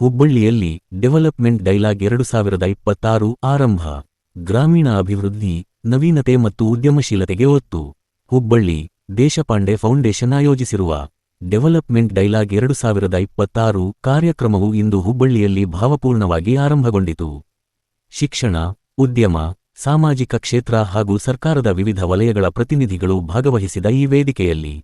ಹುಬ್ಬಳ್ಳಿಯಲ್ಲಿ development dialogue 2026 ಆರಂಭ. ಗ್ರಾಮೀಣ ಅಭಿವೃದ್ಧಿ, ನವೀನತೆ ಮತ್ತು ಉದ್ಯಮಶೀಲತೆಗೆ ಒತ್ತು. ಹುಬ್ಬಳ್ಳಿ ದೇಶಪಾಂಡೆ ಫೌಂಡೇಶನ್ ಆಯೋಜಿಸಿರುವ ಡೆವಲಪ್ಮೆಂಟ್ ಡೈಲಾಗ್ 2026 ಕಾರ್ಯಕ್ರಮವು ಇಂದು ಹುಬ್ಬಳ್ಳಿಯಲ್ಲಿ ಭಾವಪೂರ್ಣವಾಗಿ ಆರಂಭಗೊಂಡಿತು. ಶಿಕ್ಷಣ, ಉದ್ಯಮ, ಸಾಮಾಜಿಕ ಕ್ಷೇತ್ರ ಹಾಗೂ ಸರ್ಕಾರದ ವಿವಿಧ ವಲಯಗಳ ಪ್ರತಿನಿಧಿಗಳು ಭಾಗವಹಿಸಿದ ಈ ವೇದಿಕೆಯಲ್ಲಿ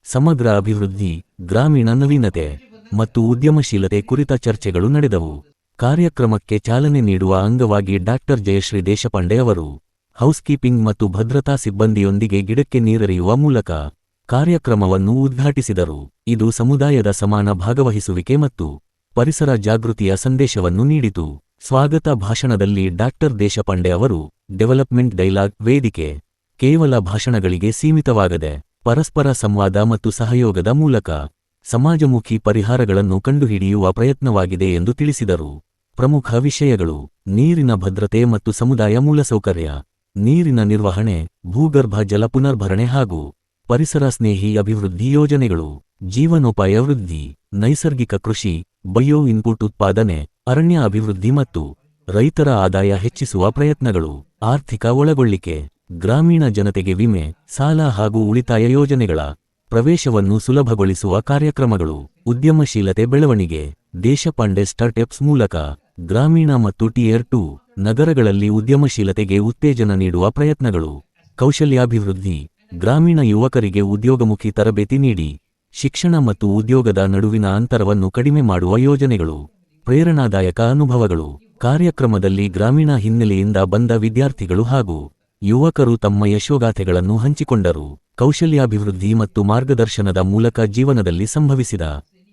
ಸಮಗ್ರ ಅಭಿವೃದ್ಧಿ, ಗ್ರಾಮೀಣ ನವೀನತೆ ಮತ್ತು ಉದ್ಯಮಶೀಲತೆ ಕುರಿತ ಚರ್ಚೆಗಳು ನಡೆದವು. ಕಾರ್ಯಕ್ರಮಕ್ಕೆ ಚಾಲನೆ ನೀಡುವ ಅಂಗವಾಗಿ ಡಾಕ್ಟರ್ ಜಯಶ್ರೀ ದೇಶಪಾಂಡೆ ಅವರು ಹೌಸ್ಕೀಪಿಂಗ್ ಮತ್ತು ಭದ್ರತಾ ಸಿಬ್ಬಂದಿಯೊಂದಿಗೆ ಗಿಡಕ್ಕೆ ನೀರೆರೆಯುವ ಮೂಲಕ ಕಾರ್ಯಕ್ರಮವನ್ನು ಉದ್ಘಾಟಿಸಿದರು. ಇದು ಸಮುದಾಯದ ಸಮಾನ ಭಾಗವಹಿಸುವಿಕೆ ಮತ್ತು ಪರಿಸರ ಜಾಗೃತಿಯ ಸಂದೇಶವನ್ನು ನೀಡಿತು. ಸ್ವಾಗತ ಭಾಷಣದಲ್ಲಿ ಡಾಕ್ಟರ್ ದೇಶಪಾಂಡೆ ಅವರು ಡೆವಲಪ್ಮೆಂಟ್ ಡೈಲಾಗ್ ವೇದಿಕೆ ಕೇವಲ ಭಾಷಣಗಳಿಗೆ ಸೀಮಿತವಾಗದೆ ಪರಸ್ಪರ ಸಂವಾದ ಮತ್ತು ಸಹಯೋಗದ ಮೂಲಕ ಸಮಾಜಮುಖಿ ಪರಿಹಾರಗಳನ್ನು ಕಂಡುಹಿಡಿಯುವ ಪ್ರಯತ್ನವಾಗಿದೆ ಎಂದು ತಿಳಿಸಿದರು. ಪ್ರಮುಖ ವಿಷಯಗಳು: ನೀರಿನ ಭದ್ರತೆ ಮತ್ತು ಸಮುದಾಯ ಮೂಲಸೌಕರ್ಯ, ನೀರಿನ ನಿರ್ವಹಣೆ, ಭೂಗರ್ಭ ಜಲ ಪುನರ್ಭರಣೆ ಹಾಗೂ ಪರಿಸರ ಸ್ನೇಹಿ ಅಭಿವೃದ್ಧಿ ಯೋಜನೆಗಳು, ಜೀವನೋಪಾಯ ವೃದ್ಧಿ, ನೈಸರ್ಗಿಕ ಕೃಷಿ, ಬಯೋ ಇನ್ಪುಟ್ ಉತ್ಪಾದನೆ, ಅರಣ್ಯ ಅಭಿವೃದ್ಧಿ ಮತ್ತು ರೈತರ ಆದಾಯ ಹೆಚ್ಚಿಸುವ ಪ್ರಯತ್ನಗಳು, ಆರ್ಥಿಕ ಒಳಗೊಳ್ಳಿಕೆ, ಗ್ರಾಮೀಣ ಜನತೆಗೆ ವಿಮೆ, ಸಾಲ ಹಾಗೂ ಉಳಿತಾಯ ಯೋಜನೆಗಳ ಪ್ರವೇಶವನ್ನು ಸುಲಭಗೊಳಿಸುವ ಕಾರ್ಯಕ್ರಮಗಳು, ಉದ್ಯಮಶೀಲತೆ ಬೆಳವಣಿಗೆ, ದೇಶಪಾಂಡೆ ಸ್ಟಾರ್ಟ್ಅಪ್ಸ್ ಮೂಲಕ ಗ್ರಾಮೀಣ ಮತ್ತು ಟಿಯರ್ 2 ನಗರಗಳಲ್ಲಿ ಉದ್ಯಮಶೀಲತೆಗೆ ಉತ್ತೇಜನ ನೀಡುವ ಪ್ರಯತ್ನಗಳು, ಕೌಶಲ್ಯಾಭಿವೃದ್ಧಿ, ಗ್ರಾಮೀಣ ಯುವಕರಿಗೆ ಉದ್ಯೋಗಮುಖಿ ತರಬೇತಿ ನೀಡಿ ಶಿಕ್ಷಣ ಮತ್ತು ಉದ್ಯೋಗದ ನಡುವಿನ ಅಂತರವನ್ನು ಕಡಿಮೆ ಮಾಡುವ ಯೋಜನೆಗಳು, ಪ್ರೇರಣಾದಾಯಕ ಅನುಭವಗಳು. ಕಾರ್ಯಕ್ರಮದಲ್ಲಿ ಗ್ರಾಮೀಣ ಹಿನ್ನೆಲೆಯಿಂದ ಬಂದ ವಿದ್ಯಾರ್ಥಿಗಳು ಹಾಗೂ ಯುವಕರು ತಮ್ಮ ಯಶೋಗಾಥೆಗಳನ್ನು ಹಂಚಿಕೊಂಡರು. ಕೌಶಲ್ಯಾಭಿವೃದ್ಧಿ ಮತ್ತು ಮಾರ್ಗದರ್ಶನದ ಮೂಲಕ ಜೀವನದಲ್ಲಿ ಸಂಭವಿಸಿದ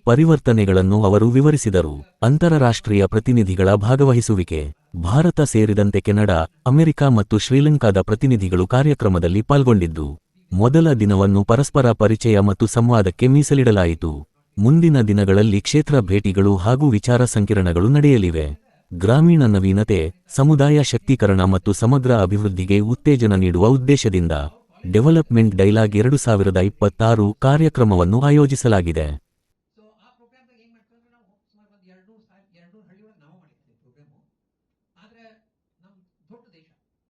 ಪರಿವರ್ತನೆಗಳನ್ನು ಅವರು ವಿವರಿಸಿದರು. ಅಂತರರಾಷ್ಟ್ರೀಯ ಪ್ರತಿನಿಧಿಗಳ ಭಾಗವಹಿಸುವಿಕೆ: ಭಾರತ ಸೇರಿದಂತೆ ಕೆನಡಾ, ಅಮೆರಿಕ ಮತ್ತು ಶ್ರೀಲಂಕಾದ ಪ್ರತಿನಿಧಿಗಳು ಕಾರ್ಯಕ್ರಮದಲ್ಲಿ ಪಾಲ್ಗೊಂಡಿದ್ದು, ಮೊದಲ ದಿನವನ್ನು ಪರಸ್ಪರ ಪರಿಚಯ ಮತ್ತು ಸಂವಾದಕ್ಕೆ ಮೀಸಲಿಡಲಾಯಿತು. ಮುಂದಿನ ದಿನಗಳಲ್ಲಿ ಕ್ಷೇತ್ರ ಭೇಟಿಗಳು ಹಾಗೂ ವಿಚಾರ ಸಂಕಿರಣಗಳು ನಡೆಯಲಿವೆ. ಗ್ರಾಮೀಣ ನವೀನತೆ, ಸಮುದಾಯ ಶಕ್ತೀಕರಣ ಮತ್ತು ಸಮಗ್ರ ಅಭಿವೃದ್ಧಿಗೆ ಉತ್ತೇಜನ ನೀಡುವ ಉದ್ದೇಶದಿಂದ ಡೆವಲಪ್ಮೆಂಟ್ ಡೈಲಾಗ್ 2026 ಕಾರ್ಯಕ್ರಮವನ್ನು ಆಯೋಜಿಸಲಾಗಿದೆ.